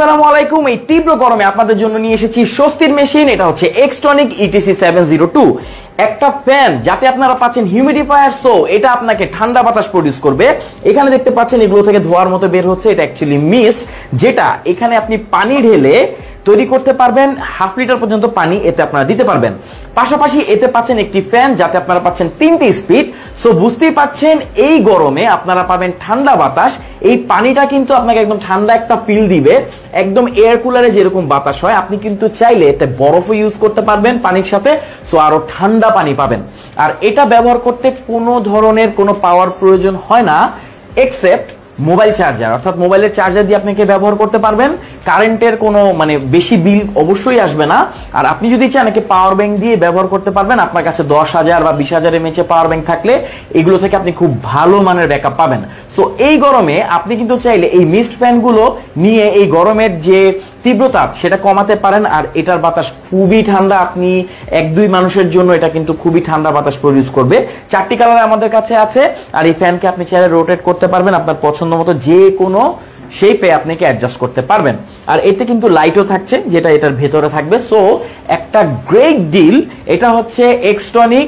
আসসালামু আলাইকুম। এই তীব্র গরমে আপনাদের জন্য নিয়ে এসেছি স্বস্তির মেশিন। এটা হচ্ছে এক্সট্রনিক ইটিসি 702, একটা ফ্যান যাতে আপনারা পাচ্ছেন হিউমিডিফায়ার। সো এটা আপনাকে ঠান্ডা বাতাস প্রডিউস করবে। এখানে দেখতে পাচ্ছেন এগুলো থেকে ধোয়ার মতো বের হচ্ছে, এটা অ্যাকচুয়ালি মিস্ট, যেটা এখানে আপনি পানি ঢেলে তৈরি করতে পারবেন। 1/2 লিটার পর্যন্ত পানি এতে আপনারা দিতে পারবেন। পাশাপাশি এতে পাচ্ছেন একটি ফ্যান, যাতে আপনারা পাচ্ছেন 3টে স্পিড। সো বুঝতেই পাচ্ছেন এই গরমে আপনারা পাবেন ঠান্ডা বাতাস। এই পানিটা কিন্তু আপনাকে একদম ঠান্ডা একটা ফিল দিবে, একদম এয়ার কুলারে যেরকম বাতাস হয়। আপনি কিন্তু চাইলে এতে বরফও ইউজ করতে পারবেন পানির সাথে, সো আরো ঠান্ডা পানি পাবেন। আর এটা ব্যবহার করতে কোনো ধরনের কোনো পাওয়ার প্রয়োজন হয় না, এক্সেপ্ট মোবাইল চার্জার, অর্থাৎ মোবাইলের চার্জার দিয়ে আপনাকে ব্যবহার করতে পারবেন। কারেন্টের কোনো বেশি বিল অবশ্যই আসবে না। আর আপনি যদি চান একে পাওয়ার ব্যাংক দিয়ে ব্যবহার করতে পারবেন। আপনার কাছে 10,000 বা 20,000 এমএএইচ পাওয়ার ব্যাংক থাকলে এগুলো থেকে আপনি খুব ভালো মানের ব্যাকআপ পাবেন। সো এই গরমে আপনি কিন্তু চাইলে এই মিস্ট ফ্যানগুলো নিয়ে এই গরমের যে তীব্রতা সেটা কমাতে পারেন। আর এটার বাতাস খুবই ঠান্ডা, আপনি 1-2 মানুষের জন্য এটা কিন্তু খুবই ঠান্ডা বাতাস প্রডিউস করবে। 4টি কালার আমাদের কাছে আছে। আর এই ফ্যানকে আপনি চাইলে রোটেট করতে পারবেন, আপনার পছন্দ মতো যে কোনো শেপে আপনাকে অ্যাডজাস্ট করতে পারবেন। আর এতে কিন্তু লাইটও থাকছে, যেটা এটার ভেতরে থাকবে। সো একটা গ্রেট ডিল। এটা হচ্ছে এক্সট্রনিক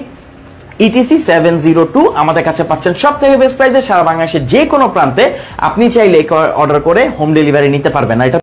ইটিসি 702 আমাদের কাছে পাচ্ছেন সব থেকে বেস্ট প্রাইসে সারা বাংলাদেশের যে কোনো প্রান্তে। আপনি চাইলে অর্ডার করে হোম ডেলিভারি নিতে পারবেন। আর এটা